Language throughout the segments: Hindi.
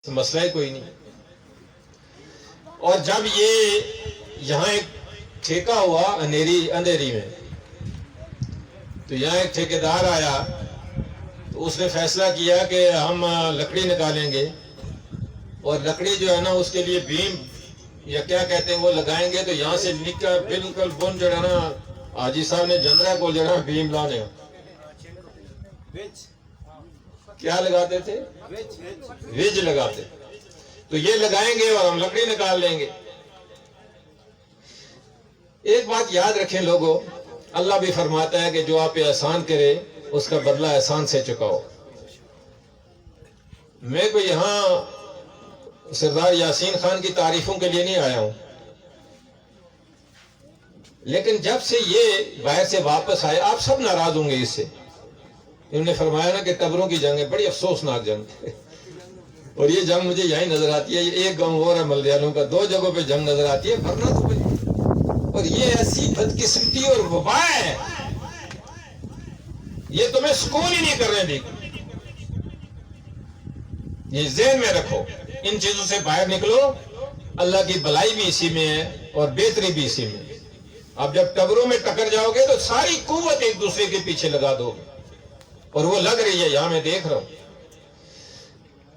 मसला ही कोई नहीं। और जब ये यहाँ एक ठेका हुआ अंधेरी में, तो यहाँ एक ठेकेदार आया, तो उसने फैसला किया कि हम लकड़ी निकालेंगे और लकड़ी जो है ना उसके लिए बीम या क्या कहते हैं वो लगाएंगे। तो यहाँ से निकल बिल्कुल बुन जो है ना हाजी साहब ने जंदरा को जो है बीम लाने क्या लगाते थे, वेज लगाते। तो ये लगाएंगे और हम लकड़ी निकाल लेंगे। एक बात याद रखें लोगों, अल्लाह भी फरमाता है कि जो आप पे एहसान करे उसका बदला एहसान से चुकाओ। मैं कोई यहाँ सरदार यासीन खान की तारीफों के लिए नहीं आया हूं, लेकिन जब से ये बाहर से वापस आए आप सब नाराज होंगे इससे। इन्होंने फरमाया ना कि कब्रों की जंग है, बड़ी अफसोसनाक जंग है। और ये जंग मुझे यही नजर आती है, एक गांव और है मलयालों का, दो जगहों पे जंग नजर आती है, भरना तो भाई। और ये ऐसी बदकिस्मती और वबा है, ये तुम्हें सुकून ही नहीं करने देगी। ये ज़हन में रखो, इन चीजों से बाहर निकलो। अल्लाह की भलाई भी इसी में है और बेहतरी भी इसी में। अब जब कब्रों में टकर जाओगे तो सारी कुव्वत एक दूसरे के पीछे लगा दोगे, और वो लग रही है, यहां मैं देख रहा हूं।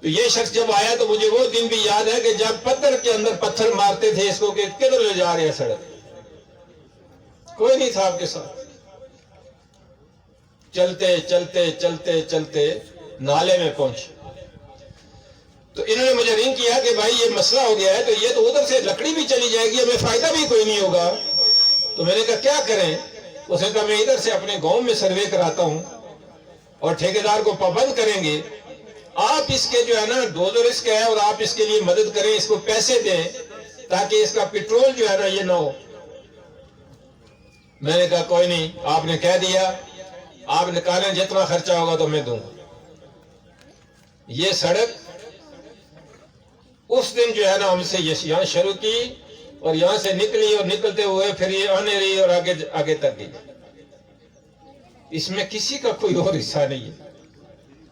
तो ये शख्स जब आया तो मुझे वो दिन भी याद है कि जब पत्थर के अंदर पत्थर मारते थे इसको कि किधर ले जा रहे हैं सड़क, कोई नहीं था आपके साथ। चलते चलते चलते चलते नाले में पहुंचे तो इन्होंने मुझे रिंग किया कि भाई ये मसला हो गया है, तो ये तो उधर से लकड़ी भी चली जाएगी, हमें फायदा भी कोई नहीं होगा। तो मैंने कहा क्या करें? उसने कहा मैं इधर से अपने गांव में सर्वे कराता हूं और ठेकेदार को पाबंद करेंगे। आप इसके जो है ना डोजर इसका है और आप इसके लिए मदद करें, इसको पैसे दें ताकि इसका पेट्रोल जो है ना ये ना हो। मैंने कहा कोई नहीं, आपने कह दिया, आप निकालें, जितना खर्चा होगा तो मैं दूंगा। ये सड़क उस दिन जो है ना हमसे यहाँ शुरू की और यहां से निकली और निकलते हुए फिर ये आने रही और आगे आगे तक गई। इसमें किसी का कोई और हिस्सा नहीं है।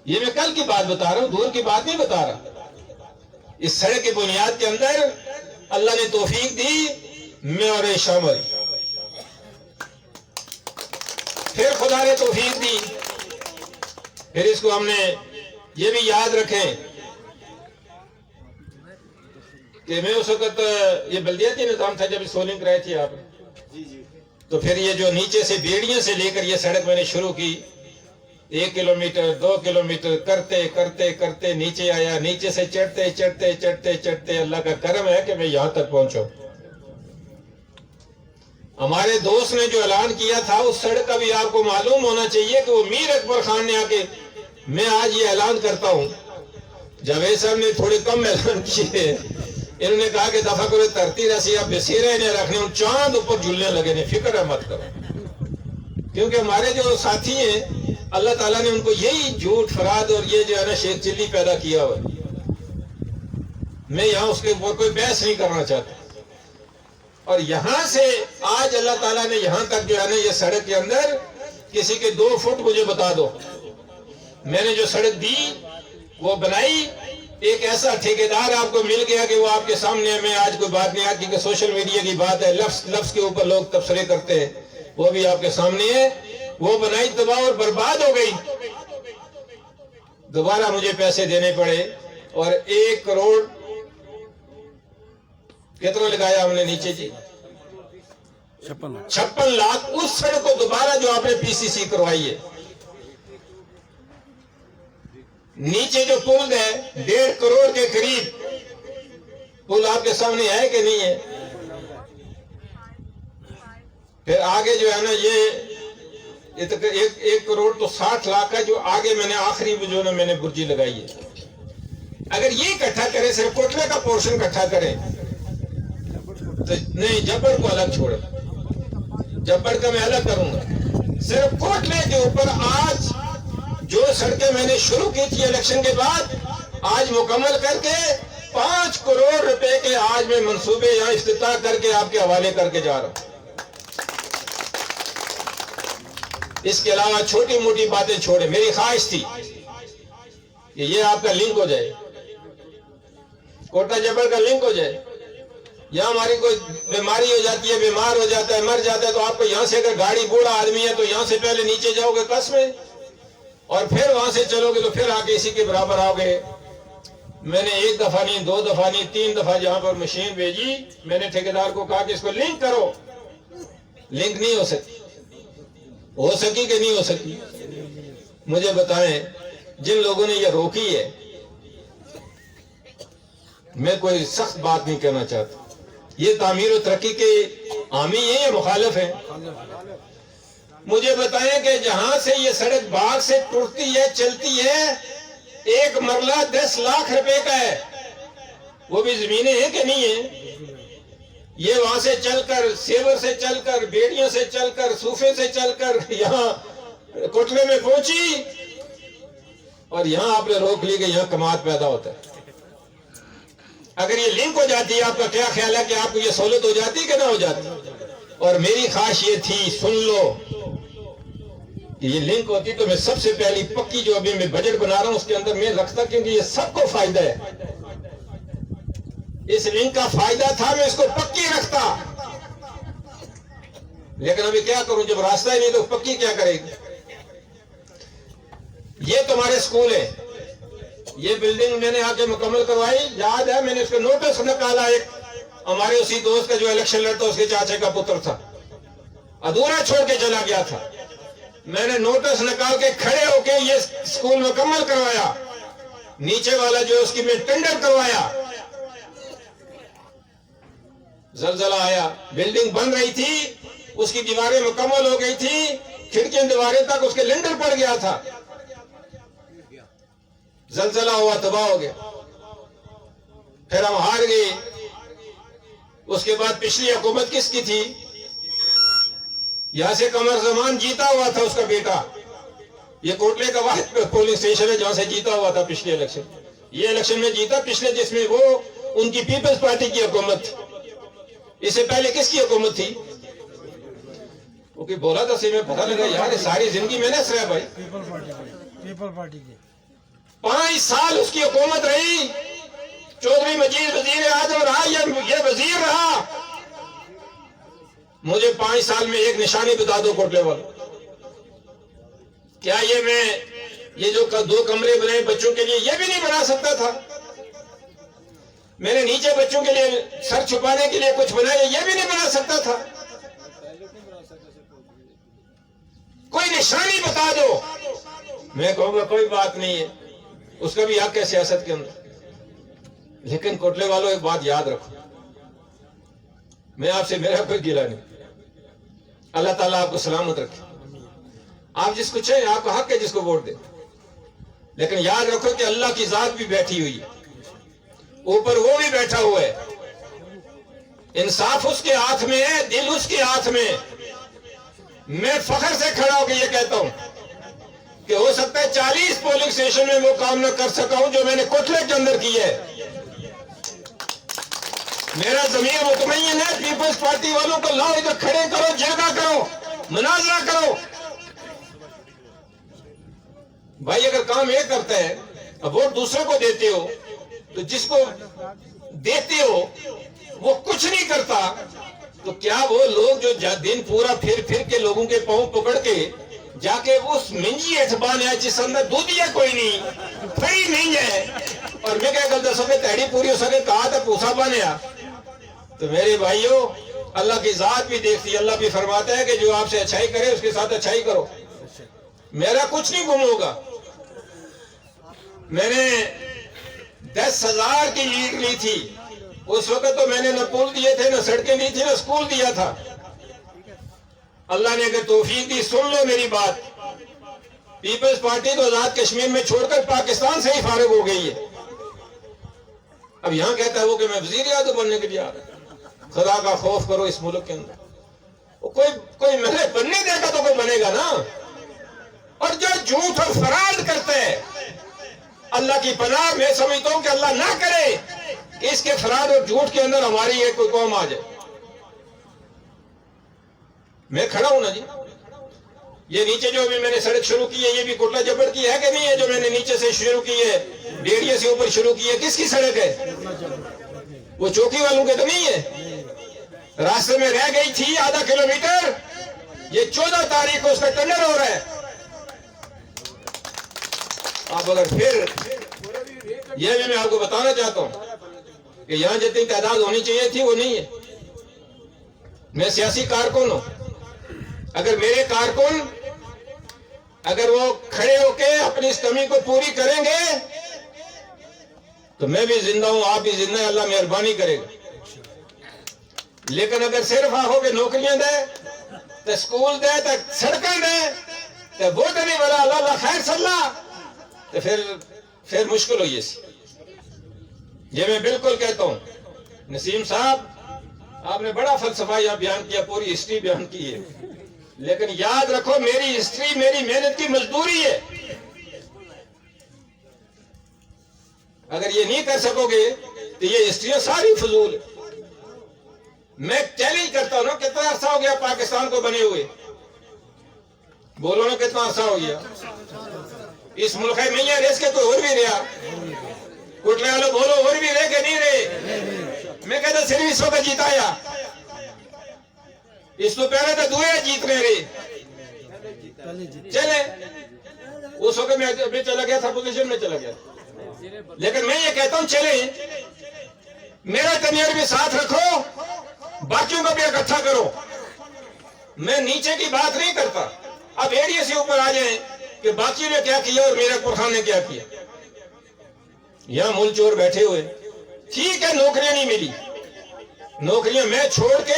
ये मैं कल की बात बता रहा हूं, दूर की बात नहीं बता रहा। इस सड़क की बुनियाद के अंदर अल्लाह ने तौफीक दी, मैं और शामिल, फिर खुदा ने तौफीक दी, फिर इसको हमने ये भी याद रखें कि मैं उस वक्त ये बल्दियाती निजाम था जब सोलिंग कराई थी आप, तो फिर ये जो नीचे से बेड़ियों से लेकर ये सड़क मैंने शुरू की, 1 किलोमीटर 2 किलोमीटर करते करते करते नीचे आया। नीचे से चढ़ते चढ़ते चढ़ते चढ़ते अल्लाह का करम है कि मैं यहां तक पहुंचा। हमारे दोस्त ने जो ऐलान किया था उस सड़क का भी आपको मालूम होना चाहिए कि वो मीर अकबर खान ने आके, मैं आज ये ऐलान करता हूं, जावेद साहब ने थोड़े कम ऐलान किए। इन्होंने कहा कि दफा करो धरती रसी आप बेसेरे ने रखने, चांद ऊपर झूलने लगे ने, फिक्र है मत करो। क्योंकि हमारे जो साथी हैं अल्लाह ताला ने उनको यही झूठ फराद और ये जो है ना शेख चिल्ली पैदा किया हुआ। मैं यहाँ उसके ऊपर कोई बहस नहीं करना चाहता। और यहां से आज अल्लाह ताला ने यहां तक जो है ना ये सड़क के अंदर किसी के 2 फुट मुझे बता दो। मैंने जो सड़क दी वो बनाई, एक ऐसा ठेकेदार आपको मिल गया कि वो आपके सामने है। मैं आज कोई बात नहीं आती कि सोशल मीडिया की बात है, लफ्ज के ऊपर लोग तबसरे करते हैं, वो भी आपके सामने है। वो बनाई तबाह और बर्बाद हो गई। दोबारा मुझे पैसे देने पड़े और 1 करोड़ कितना लगाया हमने नीचे जी, 56 लाख उस सड़क को दोबारा जो आपने पीसीसी करवाई है। नीचे जो पुल है 1.5 करोड़ के करीब पुल आपके सामने है कि नहीं है। फिर आगे जो है ना ये 1 करोड़ तो 60 लाख का जो आगे मैंने आखिरी जो ना मैंने बुर्जी लगाई है। अगर ये इकट्ठा करें, सिर्फ कोटले का पोर्शन इकट्ठा करें तो नहीं, जब्बर को अलग छोड़े, जब्बर का मैं अलग करूंगा। सिर्फ कोटले के ऊपर आज जो सड़कें मैंने शुरू की थी इलेक्शन के बाद, आज मुकम्मल करके 5 करोड़ रुपए के आज मैं मंसूबे यहां इफ्तिताह करके आपके हवाले करके जा रहा हूं। इसके अलावा छोटी मोटी बातें छोड़े। मेरी ख्वाहिश थी कि ये आपका लिंक हो जाए। कोटा जबल का लिंक हो जाए, यहाँ हमारी कोई बीमारी हो जाती है, बीमार हो जाता है, मर जाता है, तो आपको यहाँ से अगर गाड़ी बूढ़ा आदमी है तो यहाँ से पहले नीचे जाओगे कस में और फिर वहां से चलोगे तो फिर आके इसी के बराबर आओगे। मैंने एक दफा नहीं, दो दफा नहीं, 3 दफा जहां पर मशीन भेजी, मैंने ठेकेदार को कहा कि इसको लिंक करो, लिंक नहीं हो सकी कि नहीं हो सकी? मुझे बताएं, जिन लोगों ने ये रोकी है, मैं कोई सख्त बात नहीं कहना चाहता, ये तामीर और तरक्की के हामी है या मुखालिफ है? मुझे बताएं कि जहां से ये सड़क बाग से टूटती है, चलती है, एक मरला 10 लाख रुपए का है, वो भी जमीनें हैं कि नहीं है? ये वहां से चलकर, सेवर से चलकर, बेड़ियों से चलकर, सूफे से चलकर यहाँ कोटले में पहुंची और यहाँ आपने रोक ली कि यहाँ कमात पैदा होता है। अगर ये लिंक हो जाती है, आपका क्या ख्याल है कि आपको ये सहूलत हो जाती कि ना हो जाती? और मेरी ख्वाहिश ये थी, सुन लो, कि ये लिंक होती तो मैं सबसे पहली पक्की जो अभी मैं बजट बना रहा हूं उसके अंदर मैं रखता, क्योंकि ये सबको फायदा है। इस लिंक का फायदा था, मैं इसको पक्की रखता, लेकिन अभी क्या करूं, जब रास्ता ही नहीं तो पक्की क्या करेगी? ये तुम्हारे स्कूल है, ये बिल्डिंग मैंने आके मुकम्मल करवाई, याद है मैंने इसका नोटिस निकाला, एक हमारे उसी दोस्त का जो इलेक्शन लड़ता उसके चाचे का पुत्र था, अधूरा छोड़ के चला गया था, मैंने नोटिस निकाल के खड़े होके ये स्कूल मुकम्मल करवाया, नीचे वाला जो उसकी मैं टेंडर करवाया, जलजला आया, बिल्डिंग बन रही थी, उसकी दीवारें मुकम्मल हो गई थी, खिड़कियां दीवारें तक उसके लिंटर पड़ गया था, जलजला हुआ, तबाह हो गया, फिर हम हार गए। उसके बाद पिछली हुकूमत किसकी थी? यहां से कमर जमान जीता हुआ था उसका बेटा, ये कोटले का वाहिद पोलिंग स्टेशन है जहां से जीता हुआ था पिछले इलेक्शन, ये इलेक्शन में जीता पिछले, जिसमें वो उनकी पीपल्स पार्टी की हुकूमत थी। इससे पहले किसकी हुकूमत थी? वो कि बोला था, में पता लगा यार सारी जिंदगी में ना सर भाई पीपल पार्टी की 5 साल उसकी हुकूमत रही, चौधरी मजीद वजीर आजम रहा, ये वजीर रहा। मुझे 5 साल में एक निशानी बता दो कोटले वाला, क्या ये मैं ये जो 2 कमरे बनाए बच्चों के लिए, ये भी नहीं बना सकता था? मैंने नीचे बच्चों के लिए सर छुपाने के लिए कुछ बनाया, ये भी नहीं बना सकता था? कोई निशानी बता दो, मैं कहूंगा कोई बात नहीं है, उसका भी हक है सियासत के अंदर। लेकिन कोटले वालों एक बात याद रखो, मैं आपसे, मेरा कोई गिला नहीं, अल्लाह ताला आपको सलामत रखे, आप जिसको चाहे, आपका हक है जिसको वोट दे, लेकिन याद रखो कि अल्लाह की जात भी बैठी हुई है, ऊपर वो भी बैठा हुआ है, इंसाफ उसके हाथ में है, दिल उसके हाथ में। मैं फख्र से खड़ा होकर ये कहता हूं कि हो सकता है 40 पोलिंग स्टेशन में वो काम न कर सका हूं जो मैंने कोटले के अंदर की है। मेरा जमीर मुतमईन है, पीपल्स पार्टी वालों को लाओ, इधर खड़े करो, जरगा करो, मुनाजरा करो। भाई अगर काम एक करता है, अब वोट दूसरे को देते हो, तो जिसको देते हो वो कुछ नहीं करता, तो क्या वो लोग जो दिन पूरा फिर के लोगों के पांव पकड़ के जाके उस मिंजी एठबान है जिस अंदर दूधिया कोई नहीं, फड़ी नहीं है, और मैं क्या गलत सके तैड़ी पूरी हो सके, कहा था पूछा बने। तो मेरे भाइयों, अल्लाह की जात भी देखती है, अल्लाह भी फरमाता है कि जो आपसे अच्छाई करे उसके साथ अच्छाई करो। मेरा कुछ नहीं गुम होगा। मैंने 10,000 की लीड ली थी उस वक्त, तो मैंने न पुल दिए थे, न सड़कें दी थी, न स्कूल दिया था। अल्लाह ने अगर तौफीक दी, सुन लो मेरी बात, पीपल्स पार्टी तो आजाद कश्मीर में छोड़कर पाकिस्तान से ही फारिग हो गई है। अब यहां कहता है वो कि मैं वजीर आज़म बनने के लिए आ रहा। खुदा का खौफ करो इस मुल्क के अंदर। कोई मेरे बनने देगा तो कोई बनेगा ना। और जो झूठ और फराड करते हैं, अल्लाह की पनाह, मैं समझता हूं कि अल्लाह ना करे कि इसके फराड और झूठ के अंदर हमारी एक कोई कौम आ जाए। मैं खड़ा हूं ना जी, ये नीचे जो अभी मैंने सड़क शुरू की है, ये भी कोटला जब्बर की है कि नहीं है? जो मैंने नीचे से शुरू की है, डेरिया से ऊपर शुरू की है, किसकी सड़क है? वो चौकी वालों के तो नहीं है? रास्ते में रह गई थी आधा किलोमीटर, ये 14 तारीख को उसका टेंडर हो रहा है। आप अगर फिर यह भी मैं आपको बताना चाहता हूं कि यहां जितनी तादाद होनी चाहिए थी वो नहीं है। मैं सियासी कारकुन हूं, अगर मेरे कारकुन अगर वो खड़े होके अपनी इस कमी को पूरी करेंगे तो मैं भी जिंदा हूं, आप भी जिंदा है, अल्लाह मेहरबानी करेगा। लेकिन अगर सिर्फ आहो के नौकरियां दे, तो स्कूल दे, तो सड़कें दे, तो वोट नहीं वाला अल्लाह खैर सल्ला, तो फिर मुश्किल हो। ये मैं बिल्कुल कहता हूं। नसीम साहब, आपने बड़ा फलसफा यहाँ बयान किया, पूरी हिस्ट्री बयान की है, लेकिन याद रखो मेरी हिस्ट्री मेरी मेहनत की मजदूरी है। अगर ये नहीं कर सकोगे तो ये हिस्ट्रियां सारी फजूल है। मैं चैलेंज करता हूं ना, कितना अरसा हो गया पाकिस्तान को बने हुए? बोलो ना, कितना अरसा हो गया? इस मुल्क में ये रेस के कोई और भी रहा? कोटले वालों बोलो, और भी रहे के नहीं रहे? मैं कहता सिर्फ इस वक्त जीताया, इस तो पहले तो दुए जीत रहे चले। उस वक्त मैं अभी चला गया था, पोजीशन में चला गया। लेकिन मैं ये कहता हूं चले, मेरा तनियर भी साथ रखो, बाकियों को भी इकट्ठा करो। मैं नीचे की बात नहीं करता, अब एरिया से ऊपर आ जाए कि बाकी ने क्या किया और मीरकपुर खान ने क्या किया। यहां मूल चोर बैठे हुए, ठीक है, नौकरियां नहीं मिली, नौकरियां मैं छोड़ के,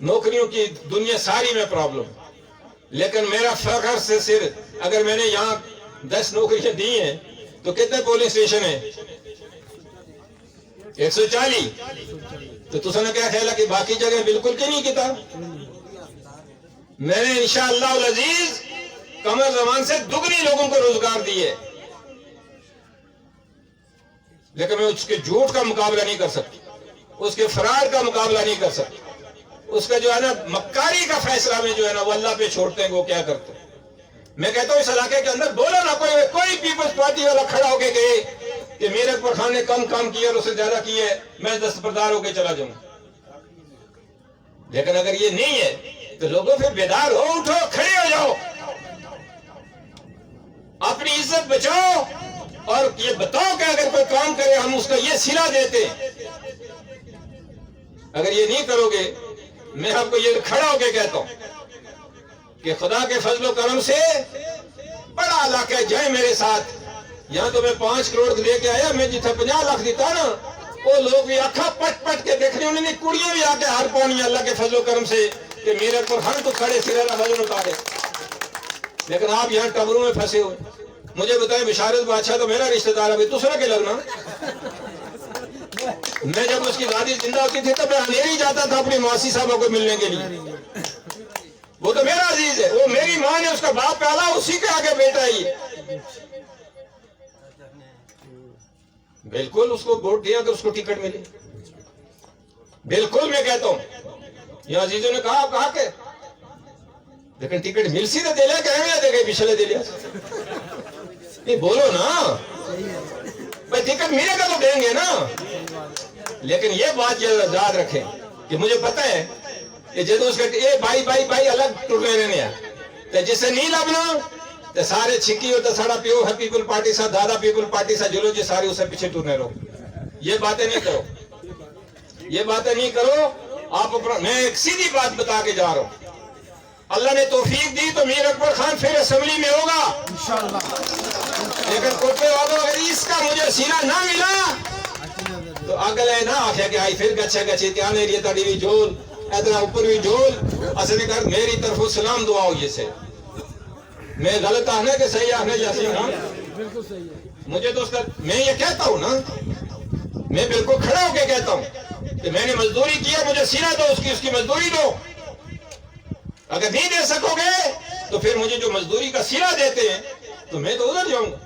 नौकरियों की दुनिया सारी में प्रॉब्लम, लेकिन मेरा फख्र से सिर, अगर मैंने यहां 10 नौकरियां दी हैं तो कितने पोलिंग स्टेशन है? 140। तो तुमने क्या ख्याल है कि बाकी जगह बिल्कुल क्यों नहीं किया? मैंने इंशाअल्लाह अजीज कमर जमान से दुगनी लोगों को रोजगार दिए, लेकिन मैं उसके झूठ का मुकाबला नहीं कर सकती, उसके फरार का मुकाबला नहीं कर सकती, उसका जो है ना मक्कारी का फैसला में जो है ना वो अल्लाह पे छोड़ते हैं, वो क्या करते हैं। मैं कहता हूं इस इलाके के अंदर बोलो ना, कोई पीपल्स पार्टी वाला खड़ा होके कहे कि मीरकपुर खान ने कम काम किया और उससे ज्यादा किए, मैं दस्तबरदार होके चला जाऊंगा। लेकिन अगर ये नहीं है तो लोगों फिर बेदार हो, उठो, खड़े हो जाओ, अपनी इज्जत बचाओ और ये बताओ कि अगर कोई काम करे हम उसका ये सिला देते। अगर ये नहीं करोगे, मैं आपको ये खड़ा होके कहता हूं कि खुदा के फजलो करम से बड़ा इलाका जाए मेरे साथ। यहां तो मैं 5 करोड़ लेके आया, मैं जिथे 50 लाख देता ना, वो लोग भी आखा पट पट के देख रहे, उन्होंने कुड़ियां भी आके हार पानी अल्लाह के फजलो करम से कि मीरकपुर खान तो खड़े सिरे वजन उतारे। लेकिन आप यहाँ टबरों में फंसे हुए। मुझे बताए बिशारत बादशाह तो मेरा रिश्तेदार, अभी दूसरा के लगना। मैं जब उसकी दादी जिंदा होती थी तब मैं अंधेरी जाता था अपनी मौसी साहबों को मिलने के लिए। वो तो मेरा अजीज है, वो मेरी माँ ने उसका बाप पाला, उसी के आगे बेटा ही है। बिल्कुल उसको वोट दिया अगर उसको टिकट मिले, बिल्कुल मैं कहता हूं। ये अजीजों ने कहा, कहा के लेकिन टिकट मिल सी तो दे लिया, क्या दे गए पिछले दे लिया। नहीं बोलो ना भाई, टिकट मिलेगा तो देंगे ना। लेकिन ये बात याद रखें कि मुझे पता है कि जब उसका ये भाई अलग टुरने रहने तो जिससे नहीं लबना तो सारे छिकी हो तो सारा प्यो है पीपल पार्टी सा, दादा पीपल पार्टी सा जुलो जी सारे उसे पीछे टुरने रहो। ये बातें नहीं करो, ये बातें नहीं करो आप। मैं एक सीधी बात बता के जा रहा हूं, अल्लाह ने तौफीक दी तो मीरकपुर खान फिर असेंबली में होगा इंशाअल्लाह। लेकिन कोटे वालों अगर इसका मुझे सीना ना मिला तो अगले ना आखे कि आई फिर गच्छे गच्छे त्यान एरिया तड़ी भी जोल इतना ऊपर भी जोल असली कर मेरी तरफ सलाम दुआ हो। ये से मैं गलत आने के सही आने जैसे ना बिल्कुल सही है। मुझे तो उसका मैं ये कहता हूं ना, मैं बिल्कुल खड़ा होकर कहता हूं कि मैंने मजदूरी किया, मुझे सीना दो, उसकी मजदूरी दो। अगर नहीं दे सकोगे तो फिर मुझे जो मजदूरी का सिला देते हैं तो मैं तो उधर जाऊंगा।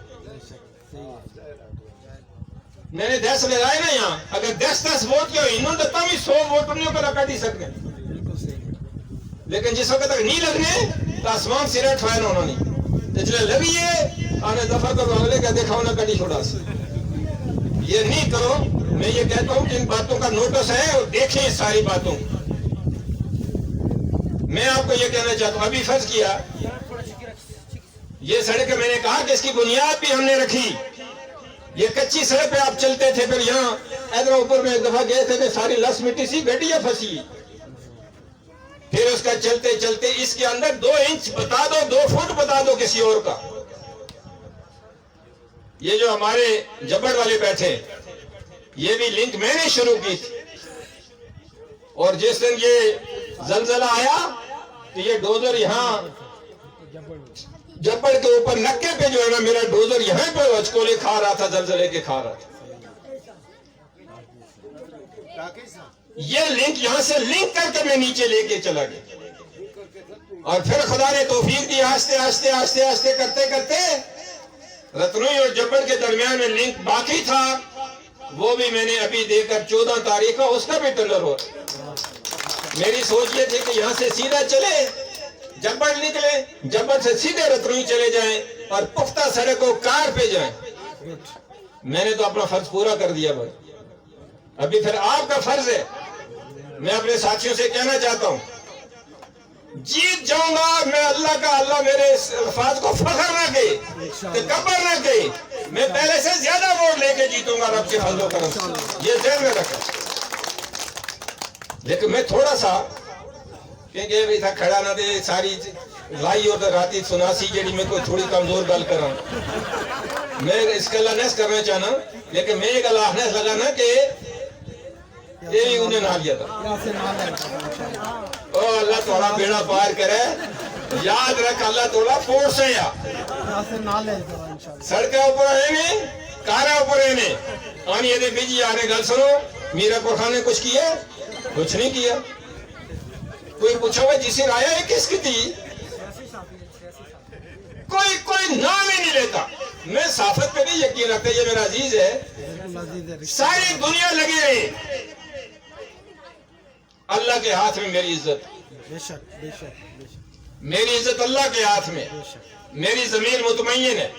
मैंने 10 लगाए ना यहाँ, अगर 10-10 वोट किया इन्होंने तो तभी 100 वोट उन्होंने पर काटी सकते। लेकिन जिस वक्त तक नहीं लगने तो आसमान सिरे ठहर होना नहीं तो चले लगी है आने दफा करो अगले का देखा होना कड़ी छोड़ा से ये नहीं करो। मैं ये कहता हूँ कि इन बातों का नोटिस है और देखें इस सारी बातों। मैं आपको ये कहना चाहता हूँ, अभी फर्ज किया ये सड़क मैंने कहा कि इसकी बुनियाद भी हमने रखी। ये कच्ची सड़क पे आप चलते थे, फिर यहाँ इधर ऊपर में एक दफा गए थे कि सारी लस मिट्टी सी गड्डियां फंसी, फिर उसका चलते चलते इसके अंदर 2 इंच बता दो, 2 फुट बता दो किसी और का। ये जो हमारे जब्बर वाले बैठे ये भी लिंक मैंने शुरू की थी, और जिस दिन ये जलजला आया तो ये डोजर यहाँ जब्बर के ऊपर नक्के पे जो है ना मेरा डोजर यहाँ पे अचकोले खा रहा था, जलजले के खा रहा था। ये लिंक यहाँ से लिंक करके मैं नीचे लेके चला गया, और फिर खुदा ने तौफीक दी, आस्ते आस्ते आस्ते आस्ते करते करते रतनोई और जब्बर के दरमियान में लिंक बाकी था, वो भी मैंने अभी देकर 14 तारीख का उसका भी टेंडर हो। मेरी सोच ये थी कि यहाँ से सीधा चले जब्बर निकले, जब्बर से सीधे रतनोई चले जाएं और पुख्ता सड़कों कार पे जाएं। मैंने तो अपना फर्ज पूरा कर दिया भाई, अभी फिर आपका फर्ज है। मैं अपने साथियों से कहना चाहता हूँ, जीत जाऊंगा मैं, अल्लाह का अल्लाह मेरे अल्फाज को फख्र ना कहे, तकब्बुर ना कहे, मैं पहले से ज्यादा वोट लेके जीतूंगा रब के फजल करम से, ये ध्यान में रखा। लेकिन मैं थोड़ा सा क्योंकि था खड़ा ना दे सारी लाई और राती सुनासी जेडी में कोई थोड़ी कमजोर गल करा, मैं इसका लहनस करना चाहना, लेकिन मैं एक लहनस लगा ना कि ये भी उन्हें ना लिया था। ओ अल्लाह थोड़ा बेड़ा पार करे, याद रख अल्लाह थोड़ा फोर्स है या सड़क ऊपर है नहीं, कारा ऊपर है नहीं, आनी ये बीजी आने गल सुनो, मीरा को खाने कुछ किया, कुछ नहीं किया। कोई पूछा हुआ जिसे राया है किसकी थी, कोई नाम ही नहीं लेता। मैं साफत पे नहीं यकीन रखता, ये मेरा अजीज है, सारी दुनिया लगी रही, अल्लाह के हाथ में मेरी इज्जत, मेरी इज्जत अल्लाह के हाथ में, मेरी जमीन मुतमय्यन है।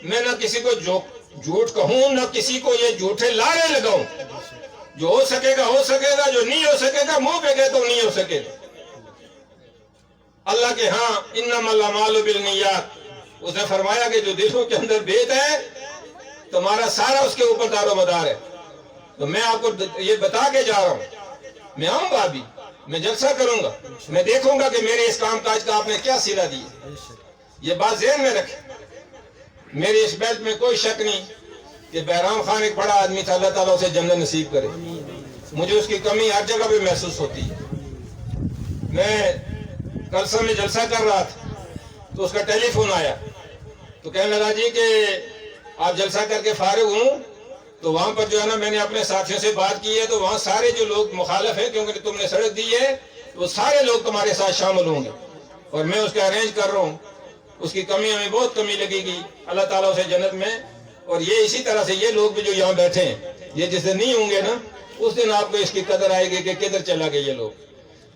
मैं ना किसी को झूठ कहूं, ना किसी को ये झूठे लारे लगाऊं। जो हो सकेगा हो सकेगा, जो नहीं हो सकेगा मुंह पे कहे तो नहीं हो सकेगा। अल्लाह के हाँ इन्नमल अमालु बिन्नियात, उसने फरमाया कि जो दिलों के अंदर भेद है तुम्हारा सारा उसके ऊपर दारोमदार है। तो मैं आपको ये बता के जा रहा हूं, मैं आऊंगा अभी, मैं जलसा करूंगा, मैं देखूंगा कि मेरे इस कामकाज का आपने क्या सिला दिया। ये बात ज़हन में रखें, मेरी इस बात में कोई शक नहीं कि बहराम खान एक बड़ा आदमी था, अल्लाह ताला उसे जन्नत नसीब करे। मुझे उसकी कमी हर जगह पे महसूस होती है। मैं कल से में जलसा कर रहा था तो उसका टेलीफोन आया, तो कहने लगा जी कि आप जलसा करके फारिग हूँ, तो वहां पर जो है ना मैंने अपने साथियों से बात की है, तो वहां सारे जो लोग मुखालिफ हैं क्योंकि तुमने सड़क दी है, वो सारे लोग तुम्हारे साथ शामिल होंगे और मैं उसके अरेंज कर रहा हूँ। उसकी कमी हमें बहुत कमी लगेगी, अल्लाह ताला उसे जन्नत में, और ये इसी तरह से ये लोग भी जो यहाँ बैठे हैं, ये जिस दिन नहीं होंगे ना उस दिन आपको इसकी कदर आएगी कि किधर चला गए ये लोग।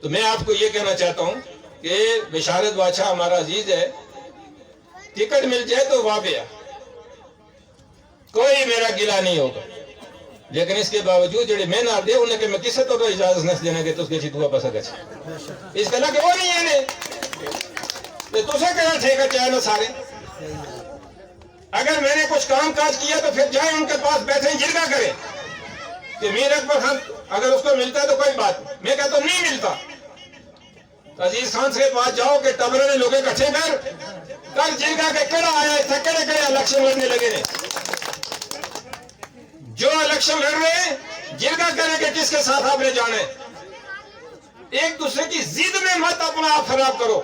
तो मैं आपको ये कहना चाहता हूँ कि बिशारत बादशाह हमारा अजीज है, टिकट मिल जाए तो वहां पे कोई मेरा गिला नहीं होगा, लेकिन इसके बावजूद जो मैं ना दे उन्हें कि मैं किसी तो इजाजत नहीं देने के तो उसके चितुआ पसक इस गला के वो नहीं है ने तुझे कहना ठेका चाहे ना सारे। अगर मैंने कुछ काम काज किया तो फिर जाए उनके पास बैठे जिरगा करें कि मीर अकबर खान अगर उसको मिलता है तो कोई बात, मैं कहता हूं नहीं मिलता। अजीज खान से पास जाओ कि टबरे ने लोग इकट्ठे कर जिरगा के केड़ा आया थे, केड़े केड़े इलेक्शन लड़ने लगे ने, जो इलेक्शन लड़ रहे हैं जिरगा करेंगे किसके साथ आपने जाने। एक दूसरे की जिद में मत अपना आप खराब करो,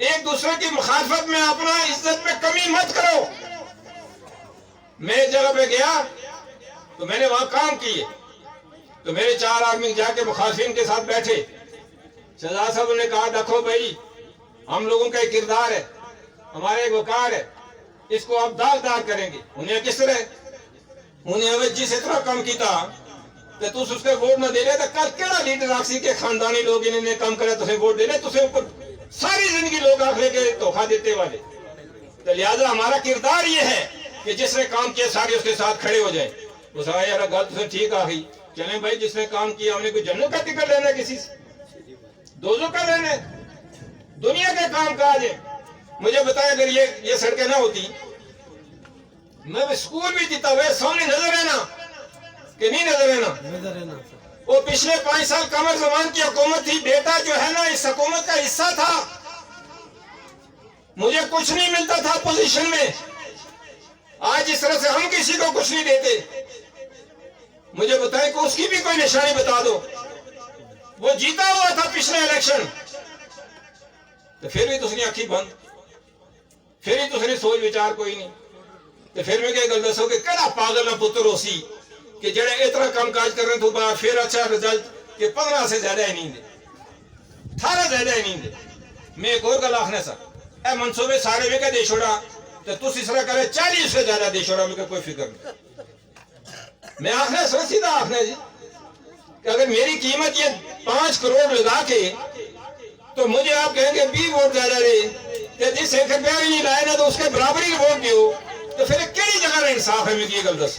एक दूसरे की मुखालफत में अपना इज्जत में कमी मत करो। मैं एक जगह पे गया तो मैंने वहां काम किए, तो मेरे 4 आदमी जाके मुखालफिन के साथ बैठे। शहजाद साहब ने कहा देखो भाई हम लोगों का एक किरदार है, हमारा एक वकार है, इसको आप दाग दाग करेंगे। उन्हें किस तरह, उन्हें जिस तरह कम किया तो तुस उसके वोट ना दे रहे तो कल केड़ा लीडर आखसी के खानदानी लोग इन्हें काम करे तुसे वोट दे रहे, तुसे ऊपर सारी जिंदगी लोग आखिर के धोखा देते वाले। तो लिहाजा हमारा किरदार ये है कि जिसने काम किया सारे उसके साथ खड़े हो जाए। उस यार गल तुसे ठीक आ गई, चले भाई जिसने काम किया हमने कोई जन्नत का टिकट लेना किसी से, दोजों का लेना, दुनिया के काम काज है। मुझे बताया अगर ये सड़कें ना होती, मैं स्कूल भी जीता हुआ सामने नजर है ना कि नहीं नजर है ना। वो पिछले 5 साल कमर जमान की हुकूमत थी, बेटा जो है ना इस हुकूमत का हिस्सा था, मुझे कुछ नहीं मिलता था पोजीशन में। आज इस तरह से हम किसी को कुछ नहीं देते। मुझे बताएं कि उसकी भी कोई निशानी बता दो। वो जीता हुआ था पिछले इलेक्शन, तो फिर भी तुसने आखी बंद, फिर ही तुसने सोच विचार कोई नहीं। तो फिर मैं क्या गल दसो कि केड़ा पागल ना पुत्र होसी कि जेड़े इतना काम काज करने तो बाद फिर अच्छा रिजल्ट कि 15 से ज्यादा ही नहीं दे, 18 ज्यादा ही नहीं दे। मैं एक और गल आखने सा, ए मनसूबे सारे में दे छोड़ा तो तुस इस तरह करे 40 से ज्यादा दे छोड़ा, मुझे कोई फिक्र नहीं। मैं आखने सा सीधा आखने जी कि अगर मेरी कीमत ये 5 करोड़ लगा के तो मुझे आप कहेंगे 20 वोट ज्यादा दे, जिस 1 रुपया भी नहीं लाए ना तो उसके बराबरी वोट दो, तो फिर केड़ी जगह इंसाफ है? मेरी ये गल दस।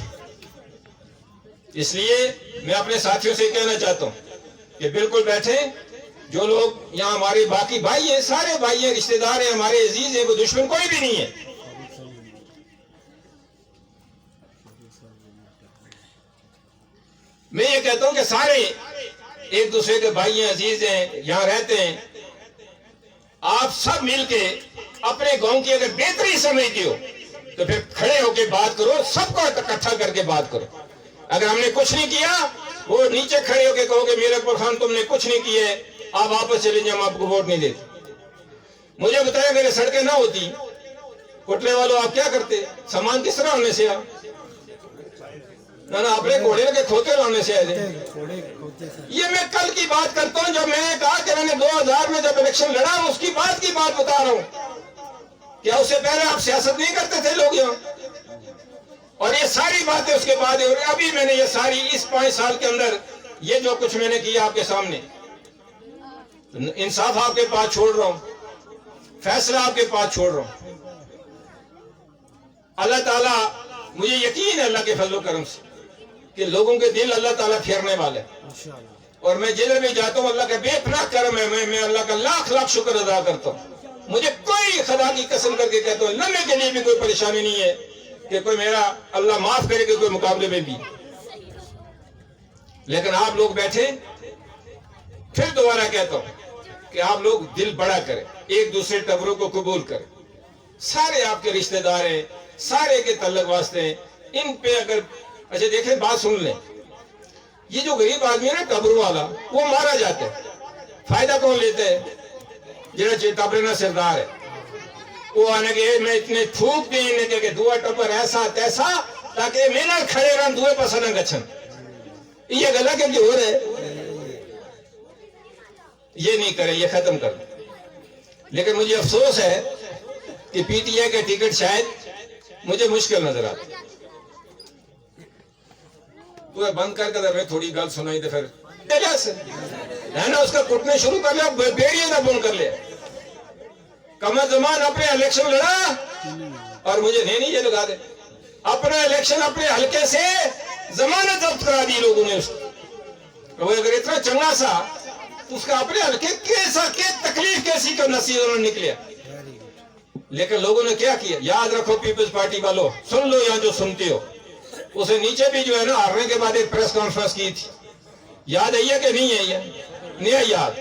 इसलिए मैं अपने साथियों से कहना चाहता हूं कि बिल्कुल बैठे, जो लोग यहाँ हमारे बाकी भाई हैं, सारे भाई हैं, रिश्तेदार हैं, हमारे अजीज हैं, कोई दुश्मन कोई भी नहीं है। मैं ये कहता हूं कि सारे एक दूसरे के भाई हैं, अजीज हैं, यहाँ रहते हैं। आप सब मिलके अपने गांव की अगर बेहतरी समझते हो तो फिर खड़े होके बात करो, सबको इकट्ठा करके बात करो। अगर हमने कुछ नहीं किया, वो नीचे खड़े होके कहोगे मेरे अकबर खान तुमने कुछ नहीं किए, आप वापस चले जाए, हम आपको वोट नहीं देते। मुझे बताया मेरे सड़कें ना होती, कोटले वालों आप क्या करते? सामान किस तरह होने से आप ना अपने घोड़े के खोते लाने से आए। ये मैं कल की बात करता हूं, जब मैंने कहा कि मैंने 2000 में जब इलेक्शन लड़ा, उसकी बात बता रहा हूं। क्या उससे पहले आप सियासत नहीं करते थे लोग यहाँ? और ये सारी बातें उसके बाद, और अभी मैंने ये सारी इस 5 साल के अंदर ये जो कुछ मैंने किया आपके सामने, इंसाफ आपके पास छोड़ रहा हूं, फैसला आपके पास छोड़ रहा हूं। अल्लाह ताला, मुझे यकीन है अल्लाह के फजल करम से कि लोगों के दिल अल्लाह ताला फेरने वाले। और मैं जिधर भी जाता हूँ अल्लाह का बेपनाह करम है, मैं अल्लाह का लाख लाख शुक्र अदा करता हूँ। मुझे कोई खुदा की कसम करके कहता हूँ, लम्हे के लिए भी कोई परेशानी नहीं है कि कोई मेरा अल्लाह माफ करे कि कोई मुकाबले में भी। लेकिन आप लोग बैठे, फिर दोबारा कहता हूं कि आप लोग दिल बड़ा करें, एक दूसरे टबरों को कबूल करें। सारे आपके रिश्तेदार हैं, सारे के तल्लक वास्ते हैं, इन पे अगर अच्छा देखें, बात सुन लें। ये जो गरीब आदमी है ना टबरों वाला, वो मारा जाता है, फायदा कौन लेते हैं? जेड़ा टबरे ना सरदार है, वो आने के मैं इतने थूक देने के दुआ टबर ऐसा तैसा ताकि मेरा खड़े रन दुए पास न गच्छन। ये गला के हो रहे, ये नहीं करे, ये खत्म कर दो। लेकिन मुझे अफसोस है कि पीटीआई के टिकट शायद मुझे मुश्किल नजर आती। तू बंद करके मैं थोड़ी गल सुनाई तो फिर है ना, उसका कुटने शुरू कर लिया, बेड़िए ना बंद कर लिया। कमर जमान अपने इलेक्शन लड़ा और मुझे नहीं ये लगा दे, अपना इलेक्शन अपने हल्के से जमानत जब्त करा दी लोगों ने उसको। वो अगर इतना चंगा सा तो उसका अपने हल्के कैसा के तकलीफ कैसी को नसीब उन्होंने निकलिया। लेकिन लोगों ने क्या किया? याद रखो पीपल्स पार्टी वालों, सुन लो यहाँ जो सुनते हो, उसे नीचे भी जो है ना हारने के बाद एक प्रेस कॉन्फ्रेंस की थी, याद है कि नहीं है? नहीं है याद?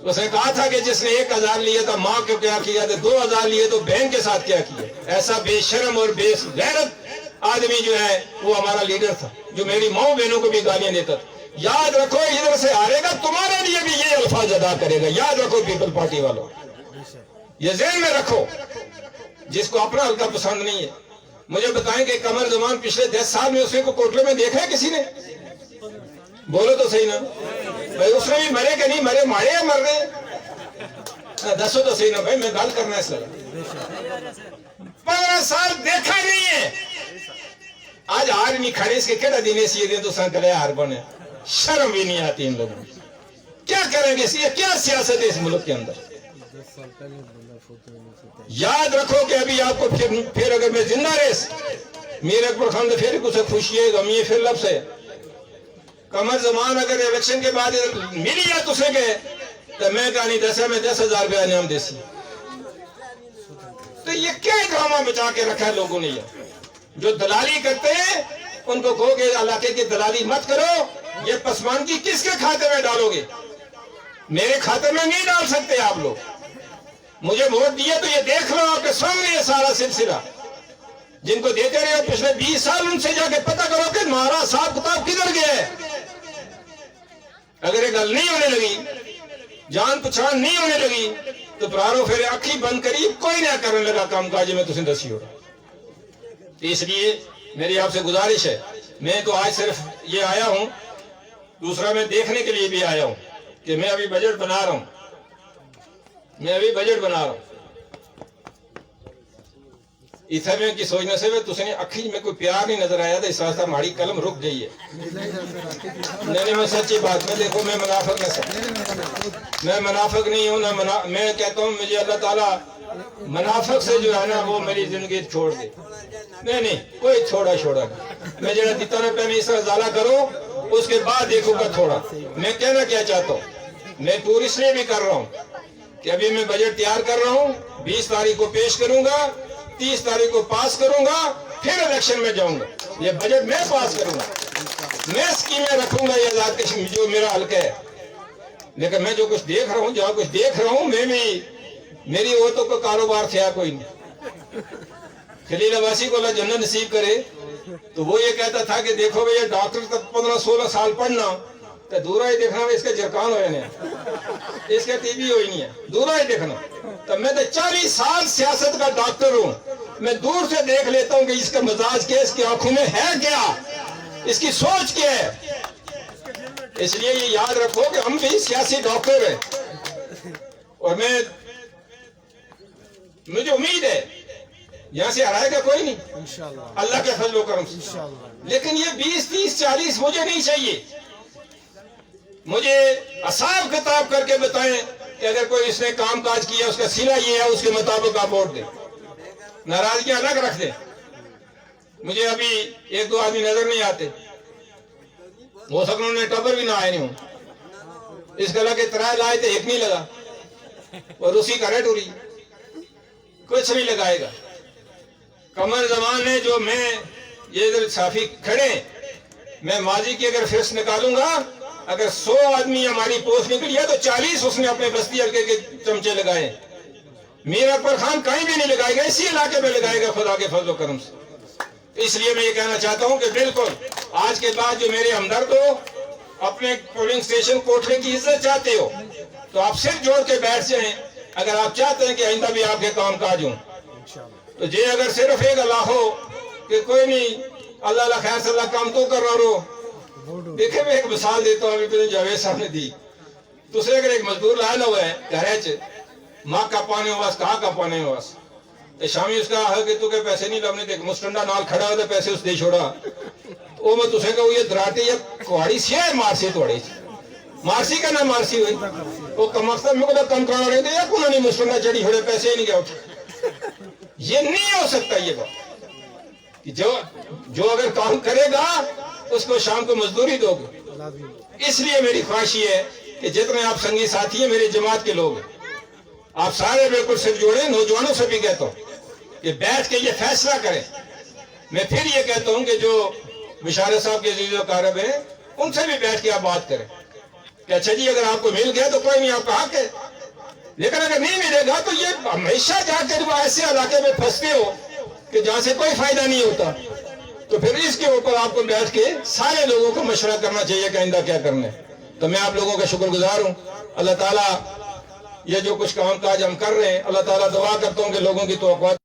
उसने कहा था कि जिसने 1000 लिए तो माँ को क्या किया, तो 2000 लिए तो बहन के साथ क्या किया। ऐसा बेशर्म और बेगैरत आदमी जो है वो हमारा लीडर था, जो मेरी माँ बहनों को भी गालियां देता था। याद रखो, इधर से हारेगा तुम्हारे लिए भी ये अल्फाज अदा करेगा। याद रखो पीपल पार्टी वालों, ये ज़हन में रखो। जिसको अपना हल्का पसंद नहीं है, मुझे बताएं कि कमर जमान पिछले 10 साल में उसको कोटले में देखा है किसी ने? बोलो तो सही ना भाई, उसने भी मरे कि नहीं मरे, मारे या मर गए? दसो तो सही ना भाई, मैं गल करना है। 15 साल देखा नहीं है। आज हार नहीं खड़े, इसके केड़ा दिन सी तो संकले हार बने, शर्म भी नहीं आती इन लोगों को। क्या करेंगे, क्या सियासत है इस मुल्क के अंदर। याद रखो कि अभी आपको फिर अगर मैं जिंदा रहे मीर अकबर खान तो फिर कुछ खुशी है, गमी है, फिर लफ्स है। कमर जमान अगर इलेक्शन के बाद मिली या तुसे के तो मैं कहानी दसा में 10,000 रुपया इनाम देसी। तो ये क्या ड्रामा बचा के रखा है लोगों ने। ये जो दलाली करते हैं उनको कहो कि इलाके की दलाली मत करो। ये पसमानगी किसके खाते में डालोगे? मेरे खाते में नहीं डाल सकते आप लोग। मुझे वोट दिए तो ये देख लो आपके सामने ये सारा सिलसिला। जिनको देते रहे पिछले 20 साल उनसे जाके पता करो कि हमारा हिसाब किताब किधर गया है। अगर ये गल नहीं होने लगी, जान पहचान नहीं होने लगी तो प्रारो फिर आखी बंद करी कोई ना करने लगा काम काज में तुम दसी हो। इसलिए मेरी आपसे गुजारिश है, मैं तो आज सिर्फ ये आया हूं, दूसरा मैं देखने के लिए भी आया हूं कि मैं अभी बजट बना रहा हूं। इतना में की सोचने से तुझे अखी में कोई प्यार नहीं नजर आया था, इस वास्ते हमारी कलम रुक गई है। नहीं मैं सच्ची बात में, देखो मैं मुनाफिक नहीं हूँ ना मैं कहता हूँ मुझे अल्लाह ताला मुनाफिक से जो है ना वो मेरी जिंदगी छोड़ दे। नहीं कोई छोड़ा नहीं। मैं जरा दिता ना पहले इसका ज़ाला करो, उसके बाद देखूंगा थोड़ा। मैं कहना क्या चाहता हूँ, मैं पूरी इसलिए भी कर रहा हूँ कि अभी मैं बजट तैयार कर रहा हूँ, 20 तारीख को पेश करूंगा, 30 तारीख को पास करूंगा, फिर इलेक्शन में जाऊंगा। ये बजट मैं पास करूंगा, मैं स्कीमें रखूंगा ये आजाद कश्मीर जो मेरा हल्का है। लेकिन मैं जो कुछ देख रहा हूँ, जहाँ कुछ देख रहा हूँ, मैं भी मेरी वो तो कोई कारोबार थे कोई नहीं। खलील अब्बासी को अल्लाह जन्नत नसीब करे तो वो ये कहता था कि देखो भैया डॉक्टर तक 15-16 साल पढ़ना तो दूरा ही देखना, इसके जरकान हो नहीं, इसके टीबी हो ही नहीं है, दूरा ही देखना। तो मैं तो 40 साल सियासत का डॉक्टर हूँ, मैं दूर से देख लेता हूँ कि इसका मिजाज क्या, इसकी आंखों में है क्या, इसकी सोच क्या है। इसलिए ये याद रखो कि हम भी सियासी डॉक्टर हैं और मुझे उम्मीद है यहाँ से हराएगा कोई नहीं इंशाअल्लाह, अल्लाह के फजल करम इंशाअल्लाह। लेकिन ये 20, 30, 40 मुझे नहीं चाहिए। मुझे हिसाब किताब करके बताएं कि अगर कोई इसने काम काज किया उसका सिला ये है, उसके मुताबिक आप वोट दें, नाराजगियां अलग रख दें। मुझे अभी 1-2 आदमी नजर नहीं आते, हो सकता उन्होंने टबर भी ना आए नहीं हो, इसका लगे 3 लाए थे, 1 नहीं लगा और उसी का रेट उड़ी, कुछ नहीं लगाएगा। कमर जमान है जो मैं ये इधर साफी खड़े, मैं माजी की अगर फिस्ट निकालूंगा, अगर 100 आदमी हमारी पोस्ट निकली है तो 40 उसने अपने बस्ती हल्के के चमचे लगाए। मीर अकबर खान कहीं भी नहीं लगाएगा, इसी इलाके में लगाएगा खुदा के फजल करम से। इसलिए मैं ये कहना चाहता हूं कि बिल्कुल आज के बाद जो मेरे हमदर्द हो, अपने पोलिंग स्टेशन कोठले की इज्जत चाहते हो तो आप सिर जोड़ के बैठ जाएं। अगर आप चाहते हैं कि आइंदा भी आपके काम काज हों तो जे अगर सिर्फ एक अल्लाह हो कि कोई नहीं अल्लाह खैर से काम तो कर रहा हो। देखे मैं एक मिसाल देता हूँ, अभी जावेद साहब ने दी। दूसरे अगर एक मजदूर लाया हुआ है घर माँ का पाने वास कहा का पाने वास तो शामी उसका है कि तू के पैसे नहीं लाने देख मुस्टंडा नाल खड़ा हो तो पैसे उस दे छोड़ा वो मैं तुझे कहूँ ये दराटी या कुहाड़ी से है मारसी तोड़ी मारसी का ना मारसी हुई वो कमरसा में को कम करा रहे थे या कुछ नहीं मुस्टंडा चढ़ी छोड़े पैसे ही नहीं गया। ये नहीं हो सकता ये बात कि जो अगर काम करेगा उसको शाम को मजदूरी दोगे। इसलिए मेरी ख्वाहिश है कि जितने आप संगी साथी हैं मेरी जमात के लोग आप सारे बिल्कुल सिर जोड़े। नौजवानों से भी कहता हूँ कि बैठ के ये फैसला करें। मैं फिर ये कहता हूँ कि जो बिशारत साहब के अजीज़ कारब हैं उनसे भी बैठ के आप बात करें कि अच्छा जी अगर आपको मिल गया तो कोई नहीं आपका हक है, लेकिन अगर नहीं मिलेगा तो ये हमेशा जाकर ऐसे इलाके में फंसते हो कि जहाँ से कोई फायदा नहीं होता। तो फिर इसके ऊपर आपको बैठ के सारे लोगों को मशवरा करना चाहिए कि आइंदा क्या करना है। तो मैं आप लोगों का शुक्रगुजार हूँ। अल्लाह ताला ये जो कुछ काम काज हम कर रहे हैं, अल्लाह ताला दुआ करता हूँ कि लोगों की तवक्कुआत